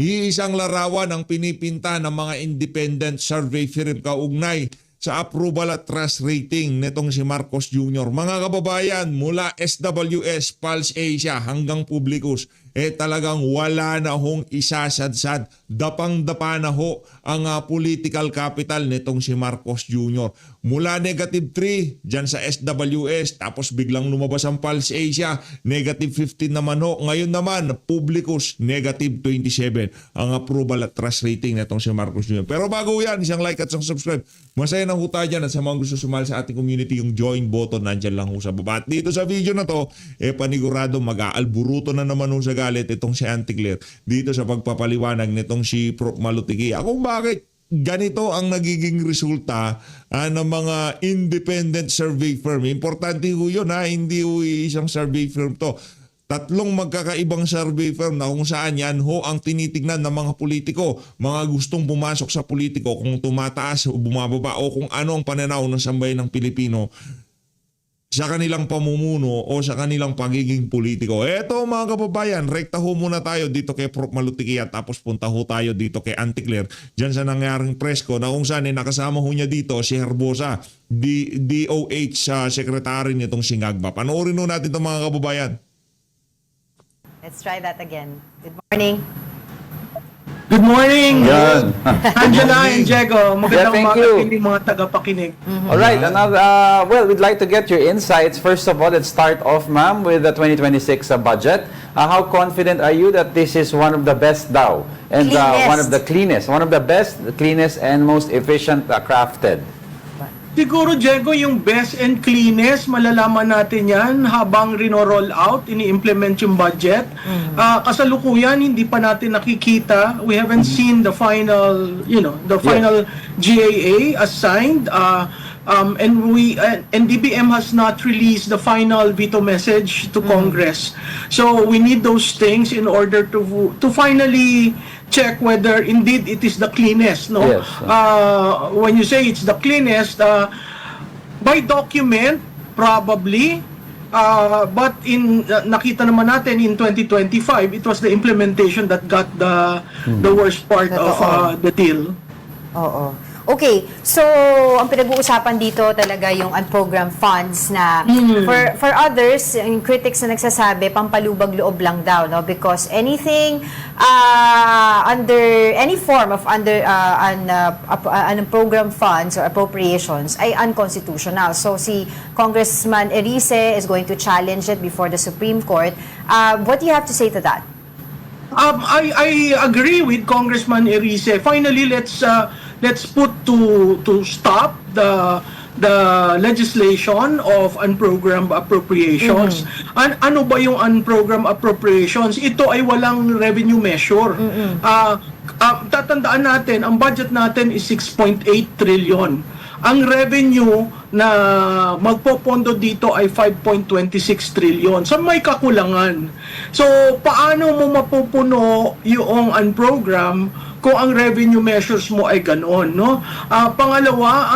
Iisang larawan ang pinipinta ng mga independent survey firm kaugnay sa approval at trust rating nitong si Marcos Jr. Mga kababayan, mula SWS, Pulse Asia hanggang Publicus, talagang wala na hong isasadsad. Dapang-dapa na ho ang political capital nitong si Marcos Jr. Mula -3 dyan sa SWS, tapos biglang lumabas ang Pulse Asia, -15 naman ho. Ngayon naman, Publicus, -27 ang approval at trust rating nitong si Marcos Jr. Pero bago yan, isang like at isang subscribe. Masaya na ho tayo dyan, at sa mga gusto sumali sa ating community, yung join button nandyan lang ho sa baba. At dito sa video na to, panigurado mag-aalburuto na naman ho sa galit itong si Auntie Claire dito sa pagpapaliwanag nitong si Prof. Malutigi. Kung bakit ganito ang nagiging resulta ng mga independent survey firm. Importante ho yun, hindi ho isang survey firm to. Tatlong magkakaibang survey firm na kung saan yan ho ang tinitignan ng mga politiko, mga gustong pumasok sa politiko, kung tumataas o bumababa o kung ano ang pananaw ng sambayan ng Pilipino sa kanilang pamumuno o sa kanilang pagiging politiko. Eto mga kababayan, rekta ho muna tayo dito kay Prof. Malutigi at tapos punta ho tayo dito kay Auntie Claire dyan sa nangyaring presko na kung saan nakasama ho niya dito si Herbosa, DOH secretary nitong Singagba. Panoorin ho natin itong mga kababayan. Let's try that again. Good morning. Good morning, Yan. Angela and Diego. Magandang thank umaga you. sa inyong mga tagapakinig. All right. Well, we'd like to get your insights. First of all, let's start off, ma'am, with the 2026 budget. How confident are you that this is one of the best daw? And one of the cleanest, one of the best, cleanest, and most efficient crafted? Siguro, Diego, yung best and cleanest, malalaman natin yan habang rino-roll out, ini-implement yung budget. Kasalukuyan, hindi pa natin nakikita. We haven't seen the final, final GAA assigned. And DBM has not released the final veto message to Congress. So we need those things in order to finally check whether indeed it is the cleanest, no? Yes. When you say it's the cleanest, by document probably, but nakita naman natin in 2025, it was the implementation that got the worst part of the deal. Oo. Okay, so ang pinag-uusapan dito talaga yung unprogrammed funds na for others, yung critics na nagsasabi, pampalubag loob lang daw, no? Because anything under any form of unprogrammed funds or appropriations ay unconstitutional. So si Congressman Erice is going to challenge it before the Supreme Court. What do you have to say to that? I agree with Congressman Erice. Finally, let's put to stop the legislation of unprogrammed appropriations. Ano ba yung unprogrammed appropriations? Ito ay walang revenue measure. Tatandaan natin, ang budget natin is 6.8 trillion. Ang revenue na magpopondo dito ay 5.26 trillion. So may kakulangan. So paano mo mapupuno yung unprogram kung ang revenue measures mo ay ganoon, no? Pangalawa,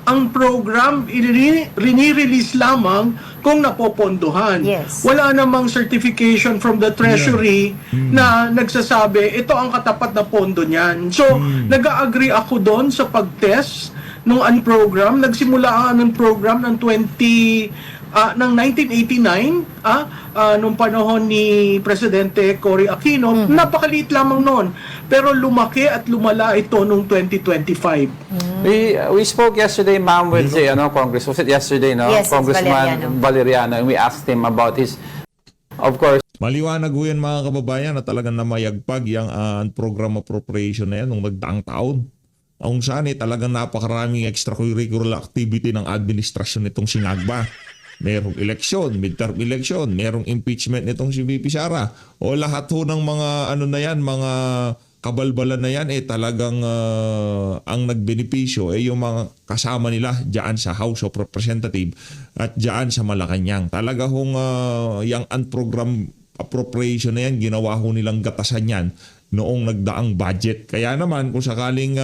ang program rini-release lamang kung napopondohan. Yes. Wala namang certification from the Treasury na nagsasabi ito ang katapat na pondo niyan. So nag-agree ako doon sa pag-test nung unprogram. Nagsimula ang program ng 1989, nung panahon ni Presidente Cory Aquino. Napakaliit lamang noon. Pero lumaki at lumala ito nung 2025. We spoke yesterday, ma'am, with Congress. Was it yesterday, no? Yes, Congressman Valeriano. And we asked him about his, of course, Maliwanag ho yan mga kababayan na talagang namayagpag yung program appropriation na yan nung nagdaang taon. Kung saan talagang napakaraming extracurricular activity ng administrasyon nitong Singagba. Merong eleksyon, midterm election, merong impeachment nitong si VP Sara. O lahat ho ng mga mga kabalbalan na yan talagang ang nagbenepisyo yung mga kasama nila diyan sa House of Representatives at diyan sa Malacanang. Talaga hong yung unprogrammed appropriation na yan, ginawa ho nilang gatasan yan noong nagdaang budget. Kaya naman, kung sakaling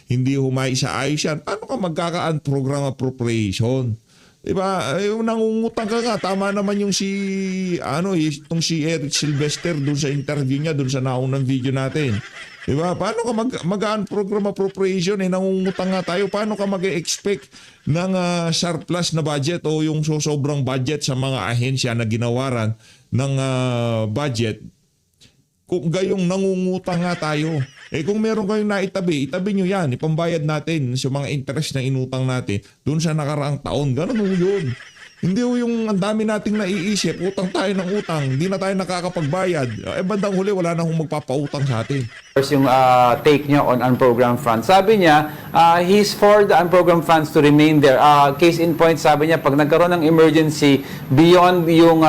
hindi humay sa ayos yan, paano ka magkakaan program appropriation? Diba? Nangungutang ka nga. Tama naman yung itong si Eric Sylvester doon sa interview niya, doon sa naunang video natin. Diba? Paano ka magaan program appropriation? Nangungutang nga tayo. Paano ka mag-expect ng surplus na budget o yung sobrang budget sa mga ahensya na ginawaran ng budget? Kung gayong nangungutang nga tayo. Kung meron kayong naitabi, itabi nyo yan. Ipambayad natin sa mga interest na inutang natin doon sa nakaraang taon. Ganun ho yun. Hindi ho yung ang dami nating naiisip. Utang tayo ng utang. Hindi na tayo nakakapagbayad. Bandang huli, wala na hong magpapautang sa atin. First, yung take niya on unprogrammed funds. Sabi niya, he's for the unprogrammed funds to remain there. Case in point, sabi niya, pag nagkaroon ng emergency beyond yung,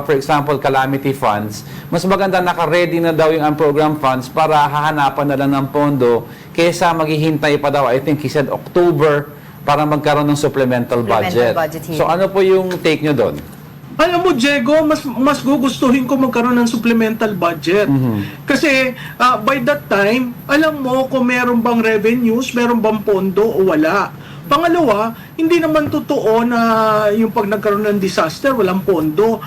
for example, calamity funds, mas maganda naka-ready na daw yung unprogrammed funds para hahanapan na lang ng pondo kaysa maghihintay pa daw, I think he said October, para magkaroon ng supplemental budget. So ano po yung take nyo doon? Alam mo, Diego, mas gugustuhin ko magkaroon ng supplemental budget. Kasi by that time, alam mo kung meron bang revenues, meron bang pondo o wala. Pangalawa, hindi naman totoo na yung pag nagkaroon ng disaster, walang pondo.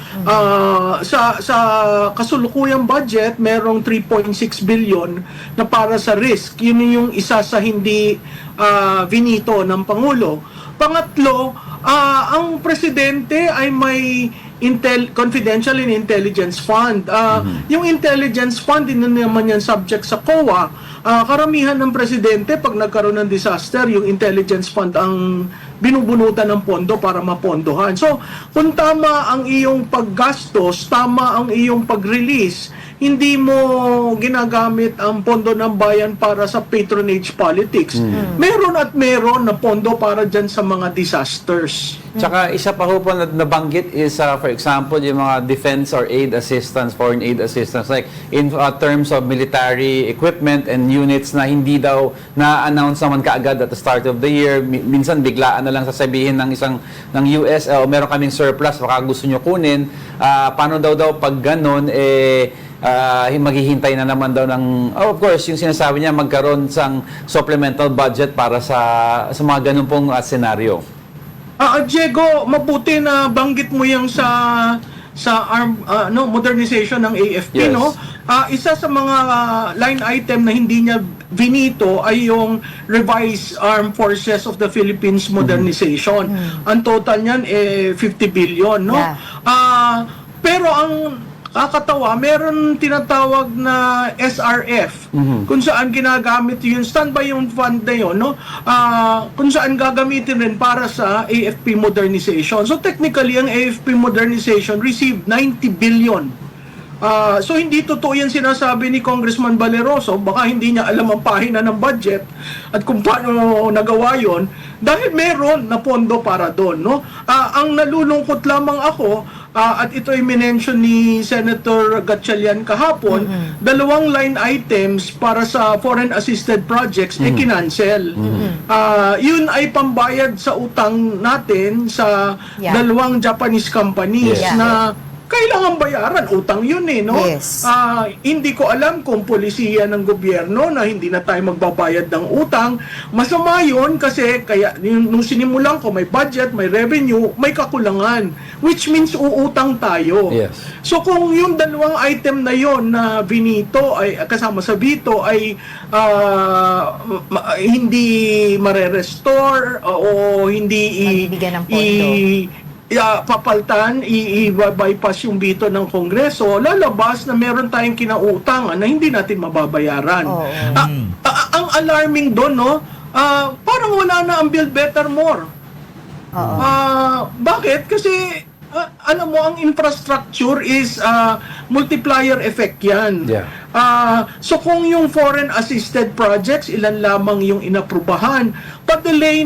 Sa kasulukuyang budget, merong 3.6 billion na para sa risk. Yun yung isa sa hindi vinito ng Pangulo. Pangatlo, ang presidente ay may confidential and intelligence fund. Yung intelligence fund, din naman yan subject sa COA. Karamihan ng presidente, pag nagkaroon ng disaster, yung intelligence fund ang binubunutan ng pondo para mapondohan. So, kung tama ang iyong paggastos, tama ang iyong pag-release, hindi mo ginagamit ang pondo ng bayan para sa patronage politics. Meron at meron na pondo para dyan sa mga disasters. Tsaka isa pa ho po na nabanggit is, for example, yung mga defense or aid assistance, foreign aid assistance, like in terms of military equipment and units na hindi daw na-announce naman kaagad at the start of the year. Minsan biglaan na lang sasabihin ng US, meron kaming surplus, baka gusto nyo kunin. Paano daw pag ganun, maghihintay na naman daw ng, of course, yung sinasabi niya magkaroon sang supplemental budget para sa mga ganun pong senaryo. Diego, mabuti na banggit mo yung sa modernization ng AFP, Yes. no? Isa sa mga line item na hindi niya vinito ay yung Revised Armed Forces of the Philippines Modernization. Ang total niyan 50 billion, no? Yeah. Pero ang kakatawa, meron tinatawag na SRF, kung saan ginagamit yung standby yung fund na yun, no? Kung saan gagamitin rin para sa AFP modernization. So technically, ang AFP modernization received 90 billion. So hindi totoo yan sinasabi ni Congressman Valeroso, baka hindi niya alam ang pahina ng budget at kung paano nagawa yon, dahil meron na pondo para doon, no? Ang nalulungkot lamang ako, at ito ay minention ni Senator Gatchalian kahapon, dalawang line items para sa foreign assisted projects kinancel. Yun ay pambayad sa utang natin sa dalawang Japanese companies na kailangan bayaran, utang yun no? Yes. Hindi ko alam kung polisiya ng gobyerno na hindi na tayo magbabayad ng utang. Masama yun kasi kaya nung sinimulan ko may budget, may revenue, may kakulangan, which means uutang tayo. Yes. So kung yung dalawang item na yon na vinito ay kasama sa veto ay hindi mare-restore o hindi Mabibigyan ng pondo. papaltan, i-bypass yung veto ng Kongreso, lalabas na meron tayong kinautangan na hindi natin mababayaran. Ang alarming doon, no? Parang wala na ang build better more. Bakit? Kasi alam mo, ang infrastructure is multiplier effect yan. Yeah. So kung yung foreign assisted projects, ilan lamang yung inaprubahan, pa-delay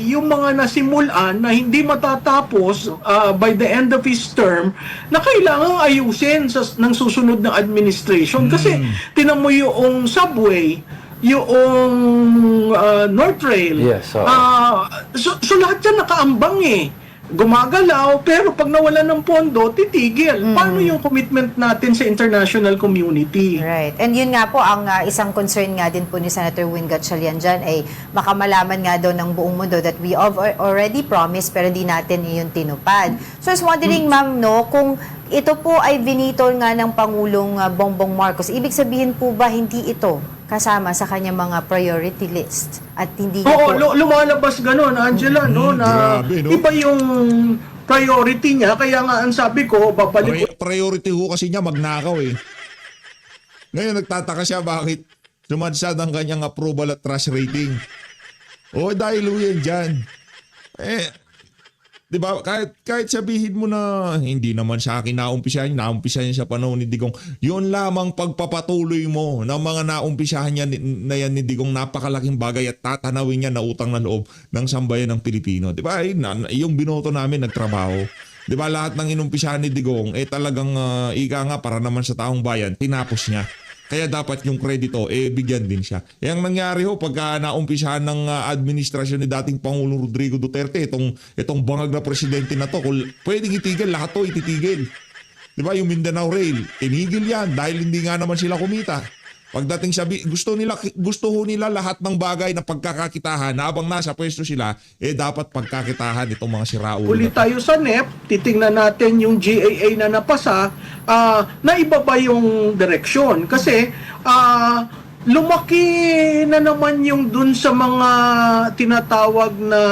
yung mga nasimulan na hindi matatapos by the end of his term, na kailangang ayusin ng susunod na administration. Kasi tinan mo yung subway, yung North Rail. Yes, so lahat yan nakaambang gumagalaw, pero pag nawala ng pondo, titigil. Paano yung commitment natin sa international community? Right. And yun nga po, ang isang concern nga din po ni Senator Win Gatchalian dyan ay makamalaman nga daw ng buong mundo that we have already promised pero di natin yun tinupad. So I was wondering, ma'am, no, kung ito po ay binitol nga ng Pangulong Bongbong Marcos, ibig sabihin po ba hindi ito kasama sa kanyang mga priority list? At hindi niya Oo, po... lumalabas ganun, Angela, no, na grabe, no? iba yung priority niya, kaya nga ang sabi ko, babalik ko. Priority ho kasi niya magnakaw eh. Ngayon nagtataka siya bakit sumadsad ang kanyang approval at trust rating. O dahil ho yan dyan. Di ba, kahit sabihin mo na hindi naman sa akin naumpisahan niya sa panahon ni Digong, yun lamang pagpapatuloy mo ng mga naumpisahan niya na yan ni Digong, napakalaking bagay at tatanawin niya na utang na loob ng sambayan ng Pilipino. Di ba, yung binoto namin nagtrabaho. Di ba, lahat ng inumpisahan ni Digong, talagang ika nga para naman sa taong bayan, tinapos niya. Kaya dapat yung kredito, bigyan din siya. Ang nangyari ho, pagka naumpisahan ng administrasyon ni dating Pangulong Rodrigo Duterte, itong bangag na presidente na to, kung pwedeng itigil, lahat to ititigil. Di ba, yung Mindanao Rail, tinigil yan dahil hindi nga naman sila kumita. Pagdating gusto ho nila lahat ng bagay na pagkakakitahan na habang nasa pwesto sila, dapat pagkakitahan itong mga siraulo. Uli tayo sa NEP, titingnan natin yung GAA na napasa, na iba ba yung direksyon? Kasi lumaki na naman yung dun sa mga tinatawag na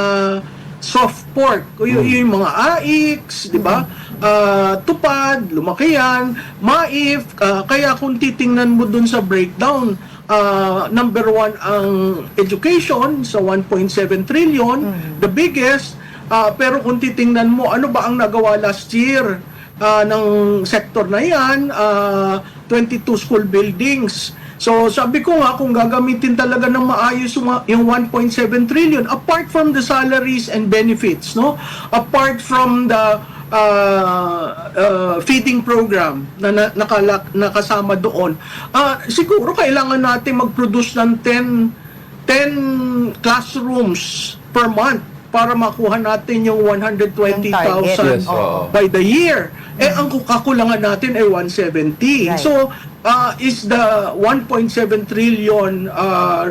soft pork, yung mga AIX, di ba? Tupad, lumaki yan, MAIF, kaya kung titingnan mo dun sa breakdown, number 1 ang education sa 1.7 trillion, the biggest, pero kung titingnan mo, ano ba ang nagawa last year ng sector na yan, 22 school buildings. So sabi ko nga, kung gagamitin talaga ng maayos yung 1.7 trillion, apart from the salaries and benefits, no, apart from the feeding program na nakasama doon, siguro kailangan natin mag-produce ng 10 classrooms per month para makuha natin yung 120,000 Yes, by the year. Ang kakulangan natin ay 170. Right. So, is the 1.7 trillion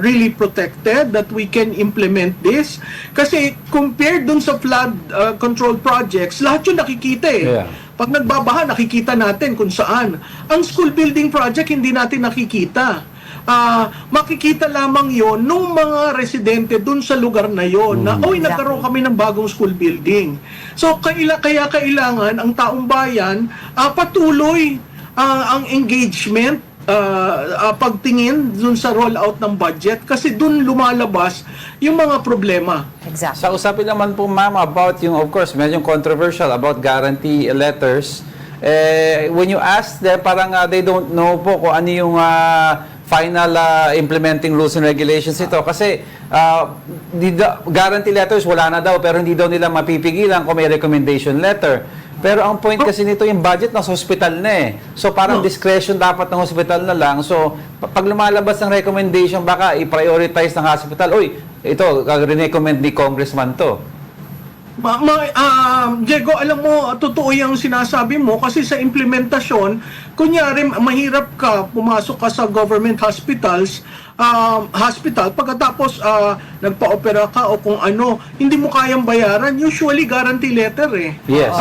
really protected that we can implement this? Kasi compared dun sa flood control projects, lahat yun nakikita eh. Yeah. Pag nagbabaha, nakikita natin kung saan. Ang school building project, hindi natin nakikita. Makikita lamang yon nung mga residente dun sa lugar na yon na, oy, nagkaroon kami ng bagong school building. So, kaya kailangan ang taong bayan patuloy ang engagement, pagtingin dun sa rollout ng budget kasi dun lumalabas yung mga problema. Exactly. Sa usapin naman po, ma'am, about yung, of course, medyo controversial about guarantee letters. When you ask them, parang they don't know po kung ano yung final implementing rules and regulations ito. Kasi guarantee letters, wala na daw, pero hindi daw nila mapipigilan kung may recommendation letter. Pero ang point kasi nito, yung budget ng hospital na eh. So parang discretion dapat ng hospital na lang. So pag lumalabas ng recommendation, baka i-prioritize ng hospital, uy, ito, recommend ni congressman to. Diego, alam mo, totoo yung sinasabi mo kasi sa implementasyon, kunyari mahirap ka, pumasok ka sa government hospitals, pagkatapos nagpa-opera ka o kung ano, hindi mo kayang bayaran, usually guarantee letter eh. Yes.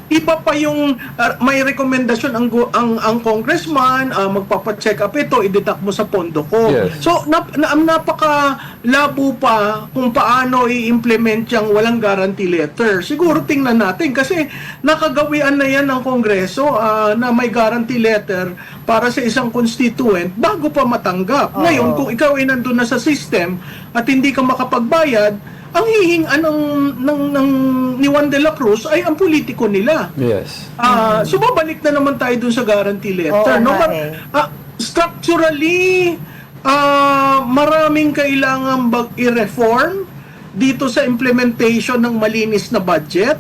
Iba pa yung may rekomendasyon ang congressman, magpapa-check up ito, i-deduct mo sa pondo ko. Yes. So napaka-labo pa kung paano i-implement yung walang guarantee letter. Siguro tingnan natin kasi nakagawian na yan ng Kongreso na may guarantee letter para sa isang constituent bago pa matanggap. Ngayon, kung ikaw ay nandun na sa system at hindi ka makapagbayad, ang hihingan ni Juan de la Cruz ay ang politiko nila. Yes. So babalik na naman tayo dun sa guarantee letter. Oo, No? But, eh. structurally, maraming kailangan i-reform dito sa implementation ng malinis na budget.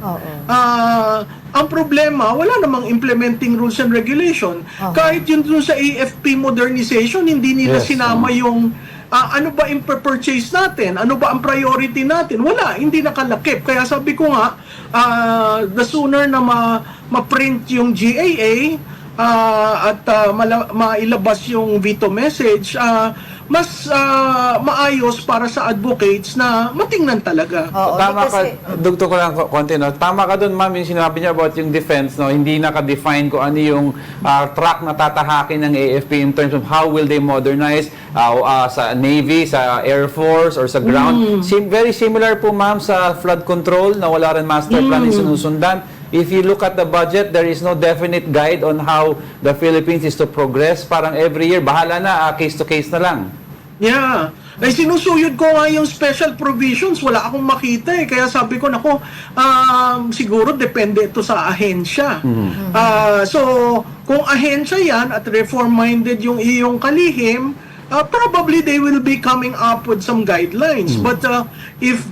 Ang problema, wala namang implementing rules and regulation. Kahit yun dun sa AFP modernization, hindi nila Yes. sinama yung ano ba yung purchase natin? Ano ba ang priority natin? Wala, hindi nakalakip. Kaya sabi ko nga, the sooner na ma-print yung GAA at mailabas yung veto message, mas maayos para sa advocates na matingnan talaga. Oo, Tama ka, kasi- dugto ko lang konti, no? Tama ka doon, ma'am, yung sinabi niya about yung defense, no? Hindi naka-define kung ano yung track na tatahakin ng AFP in terms of how will they modernize sa Navy, sa Air Force, or sa ground. Very similar po, ma'am, sa flood control na wala rin master plan yung sinusundan. If you look at the budget, there is no definite guide on how the Philippines is to progress. Parang every year, bahala na, case to case na lang. Yeah. Ay sinusuyod ko nga yung special provisions, wala akong makita eh. Kaya sabi ko, nako, siguro depende ito sa ahensya. So, kung ahensya yan at reform-minded yung iyong kalihim, probably they will be coming up with some guidelines. But if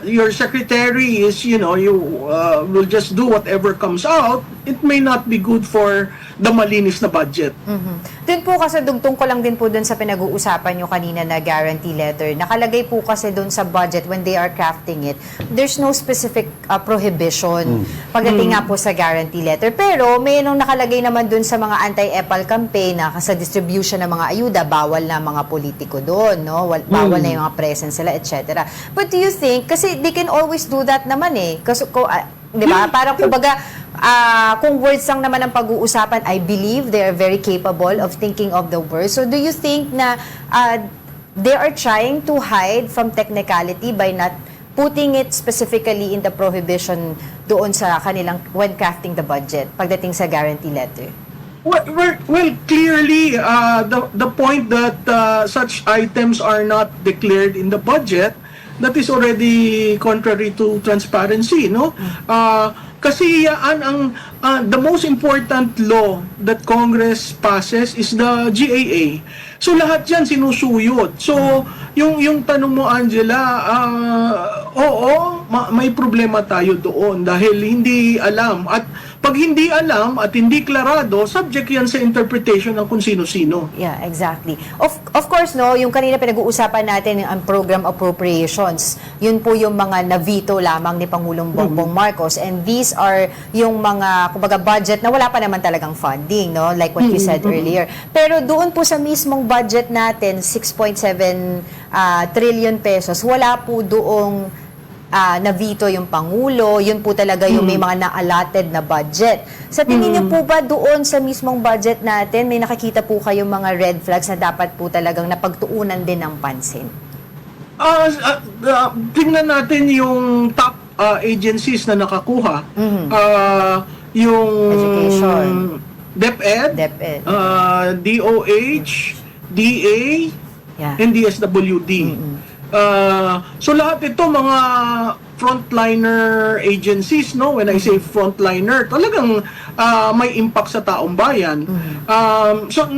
your secretary is, you will just do whatever comes out, it may not be good for the malinis na budget. Doon po kasi dugtong ko lang din po doon sa pinag-uusapan nyo kanina na guarantee letter. Nakalagay po kasi doon sa budget when they are crafting it, there's no specific prohibition pagdating nga po sa guarantee letter. Pero may nung nakalagay naman doon sa mga anti-EPAL campaign na sa distribution ng mga ayuda, bawal na mga politiko doon, no? Bawal na yung mga presence sila, etc. But do you think, kasi they can always do that naman eh. Kasi, di ba? Parang kumbaga, kung words lang naman ang pag-uusapan, I believe they are very capable of thinking of the words. So do you think na they are trying to hide from technicality by not putting it specifically in the prohibition doon sa kanilang when crafting the budget pagdating sa guarantee letter? Well, clearly, the point that such items are not declared in the budget, that is already contrary to transparency, no? Kasi the most important law that Congress passes is the GAA. So lahat yan sinusuyod. So yung tanong mo, Angela, oo, may problema tayo doon dahil hindi alam. At pag hindi alam at hindi klarado, subject yan sa interpretation ng kung sino-sino. Yeah, exactly. Of course, no, yung kanina pinag-uusapan natin ang program appropriations. Yun po yung mga na-veto lamang ni Pangulong Bongbong Marcos, and these are yung mga kumbaga budget na wala pa naman talagang funding, no, like what you said earlier. Pero doon po sa mismong budget natin, 6.7 trillion pesos, wala po doong na-veto yung Pangulo, yun po talaga yung may mga na-allotted na budget. Sa tingin niyo po ba doon sa mismong budget natin, may nakikita po kayong mga red flags na dapat po talagang napagtuunan din ng pansin? Tingnan natin yung top agencies na nakakuha. Yung Education. DepEd, DepEd. DOH, DA, Yeah. and DSWD. So lahat ito mga frontliner agencies, no? When I say frontliner, talagang may impact sa taong bayan. So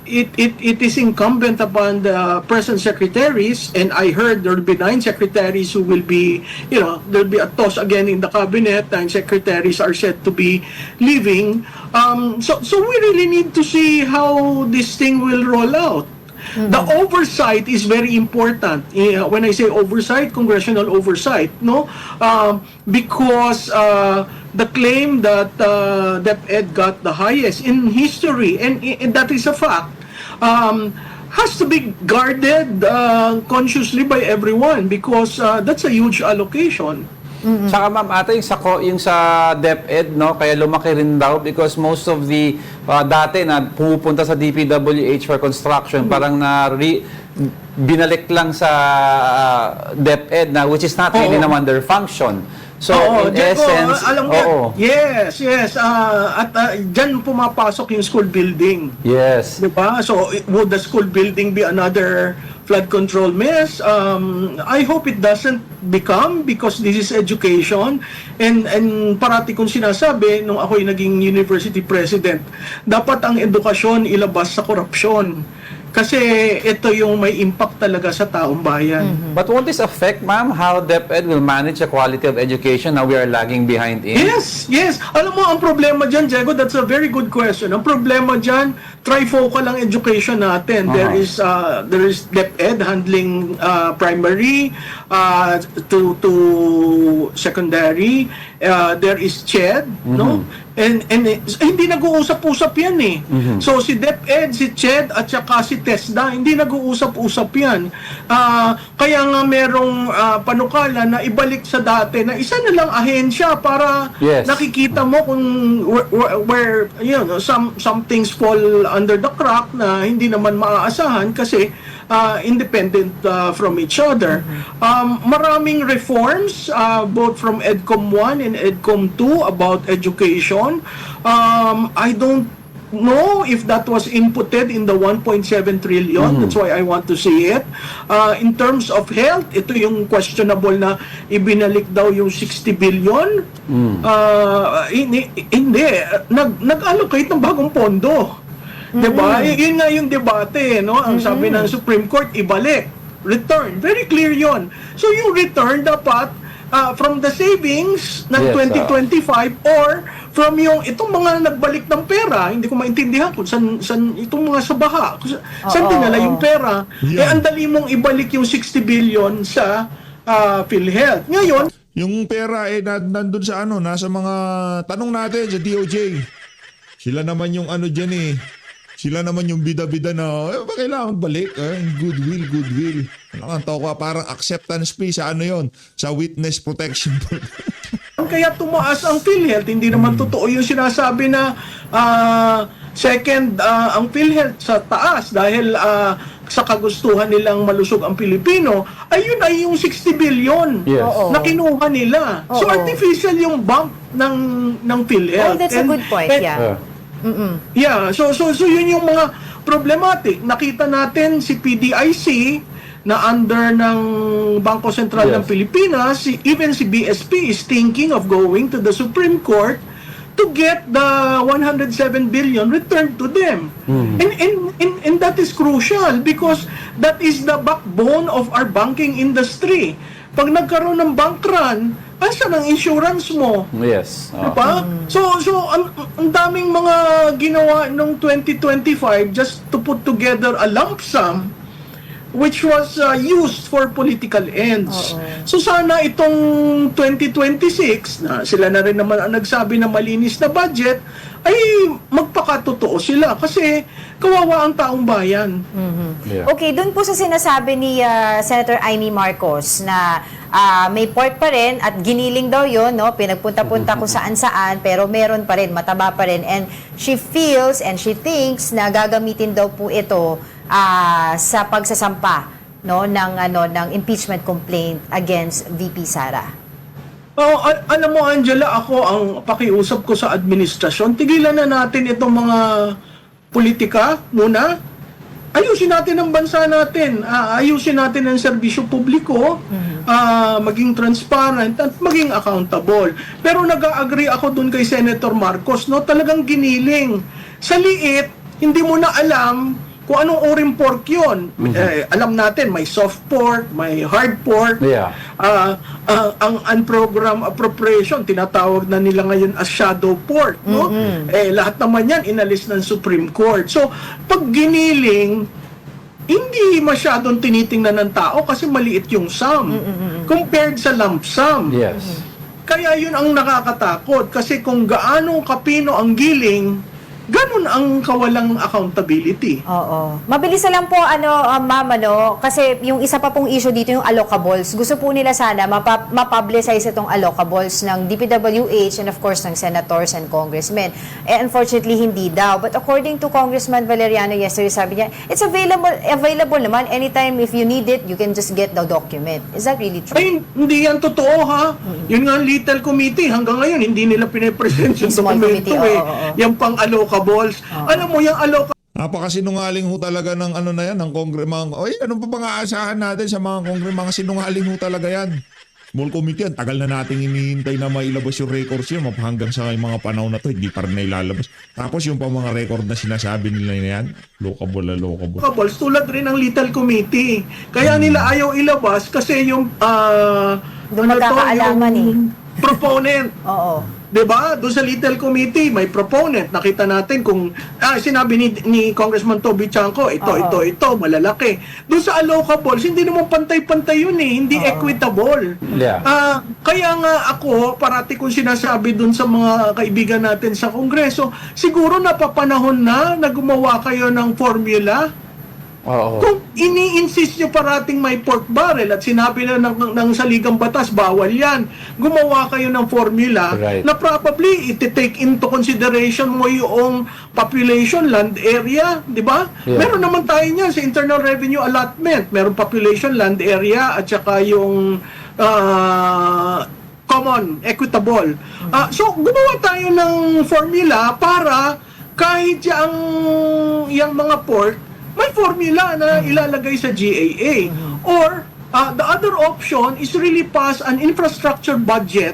it is incumbent upon the present secretaries, and I heard there will be 9 secretaries who will be, there'll be a toss again in the cabinet. 9 secretaries are said to be leaving. So we really need to see how this thing will roll out. The oversight is very important. When I say oversight, congressional oversight, no, because the claim that DepEd got the highest in history, and that is a fact, has to be guarded consciously by everyone, because that's a huge allocation. Saka ma'am, ata yung sa DepEd, no, kaya lumaki rin daw because most of the dati na pumupunta sa DPWH for construction, parang binalik lang sa DepEd na, which is not really naman their function. So in essence, alam mo, yes. At dyan pumapasok yung school building. yes. Diba? So, would the school building be another flood control mess? I hope it doesn't become, because this is education. And parati kong sinasabi, nung ako'y naging university president, dapat ang edukasyon ilabas sa korupsyon. Kasi ito yung may impact talaga sa taong bayan. But won't this affect, ma'am, how DepEd will manage the quality of education now we are lagging behind in? Yes, yes. Alam mo, ang problema dyan, Diego, that's a very good question. Ang problema dyan, trifocal ang education natin. There is DepEd handling primary to secondary. There is CHED, no? And hindi nag-uusap-usap yan eh. So si DepEd, si CHED at saka si TESDA, hindi nag-uusap-usap yan. Kaya nga merong panukala na ibalik sa dati na isa na lang ahensya para Yes. nakikita mo kung where you know, some things fall under the crack na hindi naman maaasahan kasi independent from each other. Maraming reforms both from EDCOM 1 and EDCOM 2 about education. I don't know if that was inputted in the 1.7 trillion. That's why I want to see it. In terms of health, ito yung questionable na ibinalik daw yung 60 billion. Hindi. Nag-allocate ng bagong pondo. Diba? Yun nga yung debate, no? Ang sabi ng Supreme Court, ibalik. Return. Very clear yon. So yung return dapat from the savings ng Yes, 2025 or from yung itong mga nagbalik ng pera, hindi ko maintindihan kung saan itong mga sa baha, saan dinala yung pera. Yeah. Ang dali mong ibalik yung 60 billion sa PhilHealth. Ngayon, Yung pera nandun sa nasa mga tanong natin sa DOJ. Sila naman yung dyan eh. Sila naman yung bida-bida na, ba kailangan balik? Goodwill. Ang tawag parang acceptance fee sa yon sa witness protection. kaya tumaas ang PhilHealth, hindi naman totoo yung sinasabi na second ang PhilHealth sa taas dahil sa kagustuhan nilang malusog ang Pilipino, ayun ay yung 60 billion Yes. na kinuha nila. So Oo. artificial yung bump ng PhilHealth. Oh, that's a good point, yeah. Yeah, so yun yung mga problematic. Nakita natin si PDIC na under ng Bangko Sentral Yes. ng Pilipinas, even si BSP is thinking of going to the Supreme Court to get the 107 billion returned to them. And that is crucial because that is the backbone of our banking industry. Pag nagkaroon ng bank run, asan ang insurance mo? Yes. Diba? So ang daming mga ginawa nung 2025 just to put together a lump sum which was used for political ends. So sana itong 2026 na sila na rin naman ang nagsabi na malinis na budget ay magpakatotoo sila kasi kawawa ang taong bayan. Yeah. Okay, dun po sa sinasabi ni Senator Amy Marcos na may pork pa rin at giniling daw yun, no? Pinagpunta-punta kung saan-saan, pero meron pa rin, mataba pa rin. And she feels and she thinks na gagamitin daw po ito sa pagsasampa, no, ng impeachment complaint against VP Sara. Alam mo, Angela, ako ang pakiusap ko sa administrasyon, tigilan na natin itong mga politika muna. Ayusin natin ang bansa natin. Ayusin natin ang serbisyo publiko, maging transparent at maging accountable. Pero nag-agree ako dun kay Senator Marcos, no? Talagang giniling. Sa liit, hindi mo na alam kung anong uring pork yun. Alam natin, may soft pork, may hard pork. Yeah. Ang unprogrammed appropriation, tinatawag na nila ngayon as shadow pork. No? Lahat naman yan, inalis ng Supreme Court. So, pag giniling, hindi masyadong tinitingnan ng tao kasi maliit yung sum compared sa lump sum. Yes. Kaya yun ang nakakatakot kasi kung gaano kapino ang giling, ganun ang kawalang accountability. Oo. Mabilis na lang po, ma'am, kasi yung isa pa pong issue dito, yung allocables. Gusto po nila sana mapublicize itong allocables ng DPWH and of course ng senators and congressmen. Unfortunately, hindi daw. But according to Congressman Valeriano yesterday, sabi niya, it's available naman. Anytime if you need it, you can just get the document. Is that really true? Ay, hindi yan totoo ha. Yun nga ang little committee, hanggang ngayon, hindi nila pinapresent yung Small dokumento committee, eh. oo. Yung pang allocables. Alam mo, yung Napakasinungaling ho talaga ng ng anong pa bang aasahan natin sa mga mga sinungaling ho talaga yan. Small committee yan, tagal na nating hinihintay na mailabas yung records yun. Hanggang sa mga panahon na to, hindi pa rin nailalabas. Tapos yung pa mga record na sinasabi nila na yan, lokable na lokable. Kabols, tulad rin ng Little Committee. Kaya nila ayaw ilabas kasi yung Doon magkakaalaman proponent. Oo. 'Di ba? Doon sa Little Committee may proponent. Nakita natin kung sinabi ni Congressman Toby Chanco, ito malalaki. Doon sa allocables, hindi naman pantay-pantay yun eh, hindi equitable. Yeah. Kaya nga ako, parati kong sinasabi doon sa mga kaibigan natin sa Kongreso, siguro napapanahon na gumawa kayo ng formula. Oo. Kung ini-insist nyo parating may pork barrel at sinabi na ng saligang batas, bawal yan, gumawa kayo ng formula Right. na probably iti-take into consideration mo yung population, land area, di ba? Yeah. Meron naman tayo niyan sa Internal Revenue Allotment. Meron population, land area, at saka yung common, equitable. So, gumawa tayo ng formula para kahit yung mga pork, may formula na ilalagay sa GAA. Or, the other option is really pass an infrastructure budget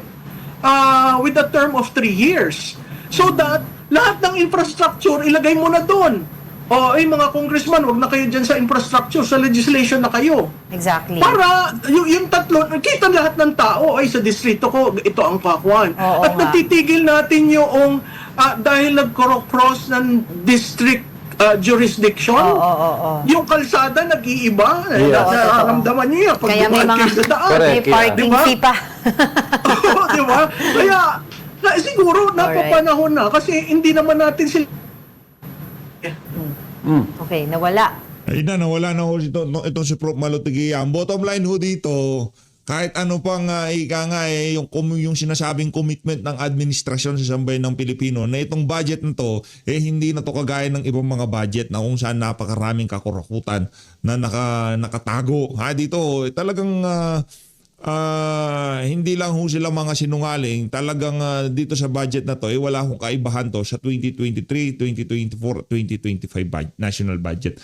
with a term of 3 years. So that, lahat ng infrastructure, ilagay mo na doon. O, mga congressman, wag na kayo dyan sa infrastructure, sa legislation na kayo. Exactly. Para yung tatlo, kita lahat ng tao, ay sa distrito ko, ito ang kakuan. Oo At nga. natitigil natin yung, dahil nag-cross ng district jurisdiction, yung kalsada nag-iiba, Yeah. nararamdaman niyo yan pag Kaya may dumaan mga kayo sa daan. Correct. may parking Diba? fee pa. Oo, di ba? Kaya, siguro, napapanahon na, kasi hindi naman natin sila Okay, nawala. Ay na, nawala na ho itong si Prof. Malutigi. Ang bottom line ho dito, kahit ano pang yung sinasabing commitment ng administrasyon sa sambayan ng Pilipino na itong budget na to, hindi na to kagaya ng ibang mga budget na kung saan napakaraming kakurakutan na nakatago. Dito, talagang hindi lang ho sila mga sinungaling. Talagang dito sa budget na to, wala hong kaibahan to sa 2023, 2024, 2025 national budget.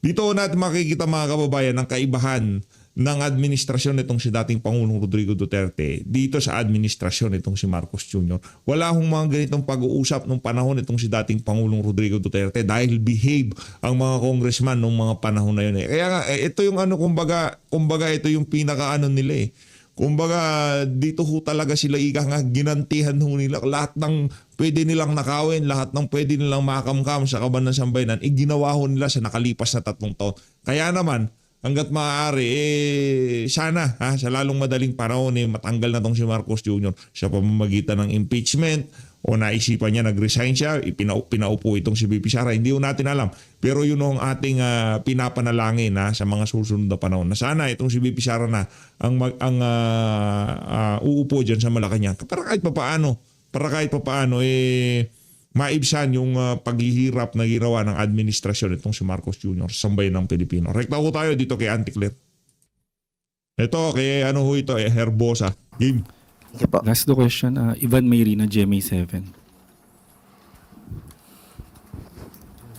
Dito natin makikita mga kababayan ang kaibahan ng administrasyon nitong si dating Pangulong Rodrigo Duterte dito sa administrasyon nitong si Marcos Jr. Wala hong mga ganitong pag-uusap nung panahon nitong si dating Pangulong Rodrigo Duterte dahil behave ang mga congressman nung mga panahon na yun. Kaya nga, ito yung kumbaga ito yung pinaka nila eh. Kumbaga, dito ho talaga sila ginantihan ho nila. Lahat ng pwede nilang nakawin, lahat ng pwede nilang makamkam sa kaban ng sambayanan, ginawa ho nila sa nakalipas na 3 taon. Kaya naman, hanggat maaari, sana sa lalong madaling panahon matanggal na tong si Marcos Jr. sa pamamagitan ng impeachment o naisipan niya nag-resign siya, pinaupo itong si VP Sara. Hindi ho natin alam. Pero yun ang ating pinapanalangin sa mga susunod na panahon. Na sana itong si VP Sara na ang uupo dyan sa Malacanang. Para kahit papaano, maibsan yung paghihirap na ginawa ng administrasyon itong si Marcos Jr. sa sambayan ng Pilipino. Rekta ko tayo dito kay Auntie Claire. Ito, kay Herbosa. Game. Last the question, Ivan Mayrina, GMA7.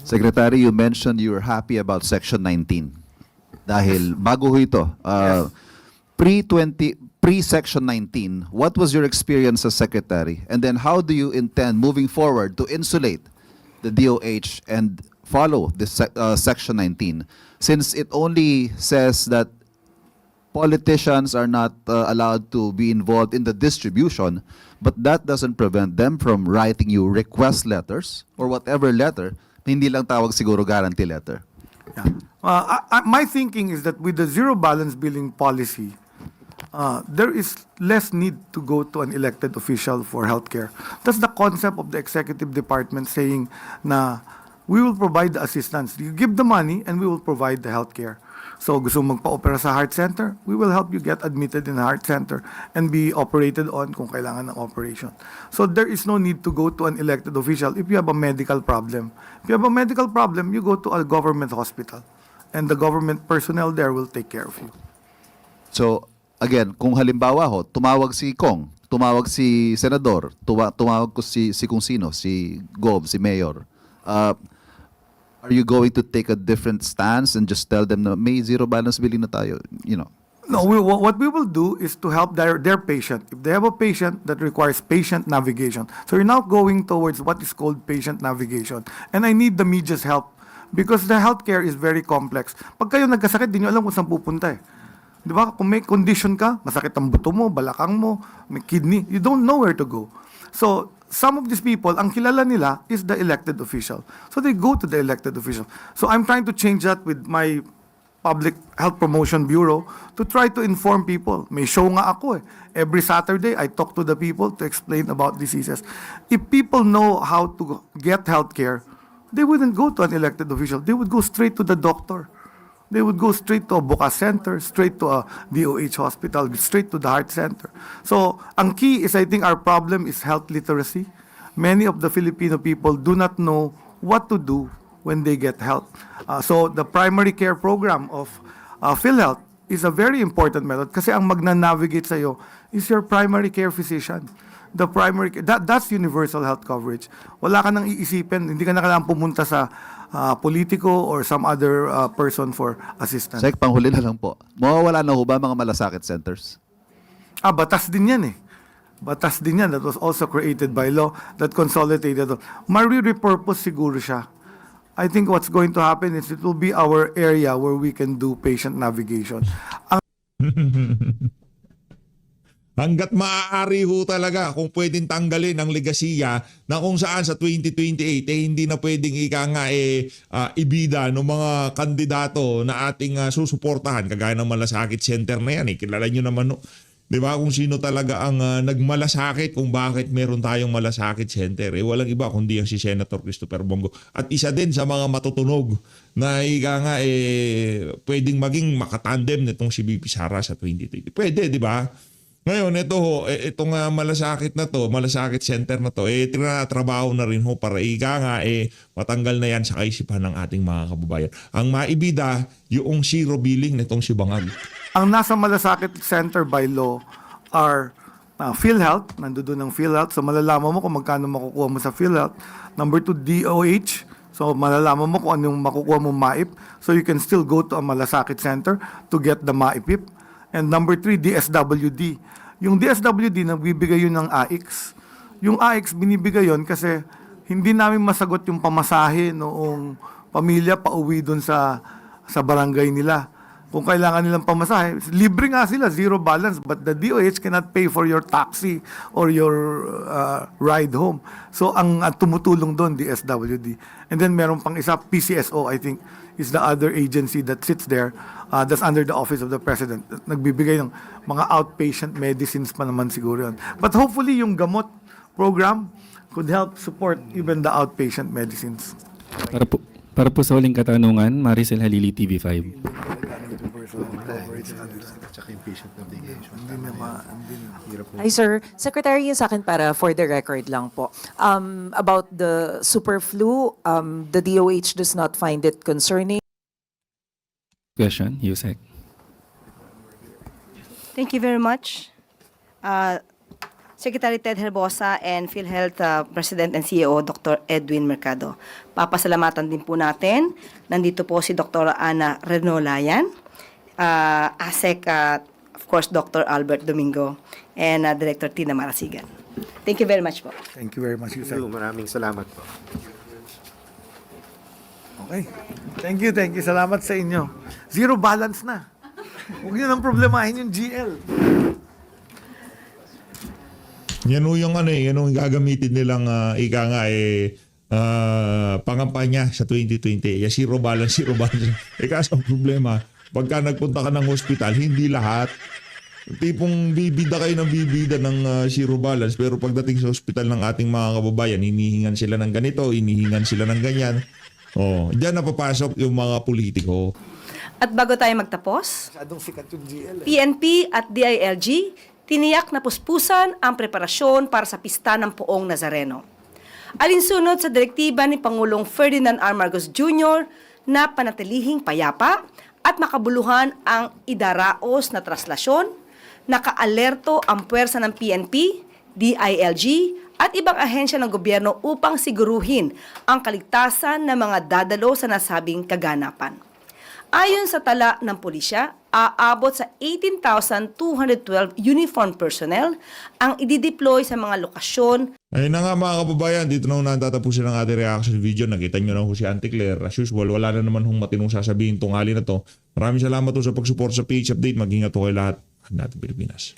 Secretary, you mentioned you were happy about Section 19. Dahil bago ho ito, pre-Section 19, what was your experience as Secretary? And then how do you intend moving forward to insulate the DOH and follow this Section 19? Since it only says that politicians are not allowed to be involved in the distribution, but that doesn't prevent them from writing you request letters or whatever letter, hindi lang tawag siguro guarantee letter. Yeah. My thinking is that with the zero balance billing policy, there is less need to go to an elected official for healthcare. That's the concept of the executive department saying na we will provide the assistance. You give the money and we will provide the healthcare. So gusto mong magpa-opera sa heart center, we will help you get admitted in a heart center and be operated on kung kailangan ng operation. So there is no need to go to an elected official if you have a medical problem. If you have a medical problem, you go to a government hospital and the government personnel there will take care of you. So, again, kung halimbawa ho, tumawag si Kong, tumawag si Senador, tumawag ko si kung sino, si Gob, si Mayor, are you going to take a different stance and just tell them na may zero balance billing na tayo, No, what we will do is to help their patient. If they have a patient that requires patient navigation. So you're now going towards what is called patient navigation. And I need the media's help because the healthcare is very complex. Pag kayo nagkasakit, di nyo alam kung saan pupunta eh. Di ba? Kung may condition ka, masakit ang buto mo, balakang mo, may kidney, you don't know where to go. So, some of these people, ang kilala nila is the elected official. So they go to the elected official. So I'm trying to change that with my Public Health Promotion Bureau to try to inform people. May show nga ako eh. Every Saturday, I talk to the people to explain about diseases. If people know how to get healthcare, they wouldn't go to an elected official. They would go straight to the doctor. They would go straight to a Buka Center, straight to a DOH hospital, straight to the heart center. So, ang key is I think our problem is health literacy. Many of the Filipino people do not know what to do when they get help. So the primary care program of PhilHealth is a very important method kasi ang magna-navigate sa'yo is your primary care physician. The primary that's universal health coverage. Wala ka nang iisipin, hindi ka na kailangan pumunta sa politiko or some other person for assistance. Sec, panghuli na lang po. Mawawala na ho ba mga malasakit centers? Batas din yan eh. Batas din yan that was also created by law that consolidated. Mari-repurpose siguro siya. I think what's going to happen is it will be our area where we can do patient navigation. Hanggat maaari ho talaga kung pwedeng tanggalin ang legasiya na kung saan sa 2028 hindi na pwedeng ibida ng mga kandidato na ating susuportahan kagaya ng malasakit center na yan. Kilala nyo naman no? 'Di ba kung sino talaga ang nagmalasakit kung bakit meron tayong malasakit center. Walang iba kundi ang si Senator Christopher Bongo. At isa din sa mga matutunog na pwedeng maging makatandem nitong si BP Sara sa 2020. Pwede, 'di ba? Ngayon, itong malasakit na to, malasakit center na to, tinatrabaho na rin ho para matanggal na yan sa kaisipan ng ating mga kababayan. Ang maibida, yung zero billing nitong si Bangag. Ang nasa malasakit center by law are PhilHealth, nandoon ang PhilHealth. So malalaman mo kung magkano makukuha mo sa PhilHealth. Number 2, DOH. So malalaman mo kung anong makukuha mo MAIP. So you can still go to a malasakit center to get the MAIPIP. And number 3, DSWD. Yung DSWD, nagbibigay yun ng AIX. Yung AIX, binibigay yun kasi hindi namin masagot yung pamasahe noong pamilya pauwi dun sa barangay nila. Kung kailangan nilang pamasahe, libre nga sila, zero balance, but the DOH cannot pay for your taxi or your ride home. So ang tumutulong doon, DSWD. And then meron pang isa, PCSO, I think, is the other agency that sits there, that's under the Office of the President. Nagbibigay ng mga outpatient medicines pa naman siguro yun. But hopefully yung gamot program could help support even the outpatient medicines. Para po sa huling katanungan, Maricel Halili, TV5. Hi sir, Secretary, yung sa akin para for the record lang po. About the super flu, the DOH does not find it concerning. Question, Yusek. Thank you very much. Secretary Ted Herbosa and PhilHealth President and CEO Dr. Edwin Mercado. Papasalamatan din po natin. Nandito po si Dr. Ana Renolayan, ASEC, of course, Dr. Albert Domingo, and Director Tina Marasigan. Thank you very much po. Thank you very much, Yusek. Maraming salamat po. Okay. Thank you. Salamat sa inyo. Zero balance na. Huwag niyo nang problemahin yung GL. Yan yung yan yung gagamitin nilang pangampanya sa 2020. Zero balance. Kaso ang problema, pagka nagpunta ka ng hospital, hindi lahat. Tipong bibida kayo ng bibida ng zero balance, pero pagdating sa hospital ng ating mga kababayan, hinihingan sila ng ganito, hinihingan sila ng ganyan. Diyan napapasok yung mga politiko. At bago tayo magtapos, Masyadong sikat yung GL. PNP at DILG tiniyak na puspusan ang preparasyon para sa pista ng Poong Nazareno. Alinsunod sa direktiba ni Pangulong Ferdinand R. Marcos Jr. na panatilihing payapa at makabuluhan ang idaraos na traslasyon, nakaalerto ang puwersa ng PNP, DILG at ibang ahensya ng gobyerno upang siguruhin ang kaligtasan ng mga dadalo sa nasabing kaganapan. Ayon sa tala ng pulisya, aabot sa 18,212 uniformed personnel ang idideploy sa mga lokasyon. Ayun na nga mga kababayan, dito na una tatapusin ang ating reaction video. Nakita nyo na ho si Auntie Claire. As usual, wala na naman hong matinong sasabihin tong hali na to. Maraming salamat ho sa pag-support sa PH Update. Mag-ingat ho kayo lahat. Natin Pilipinas.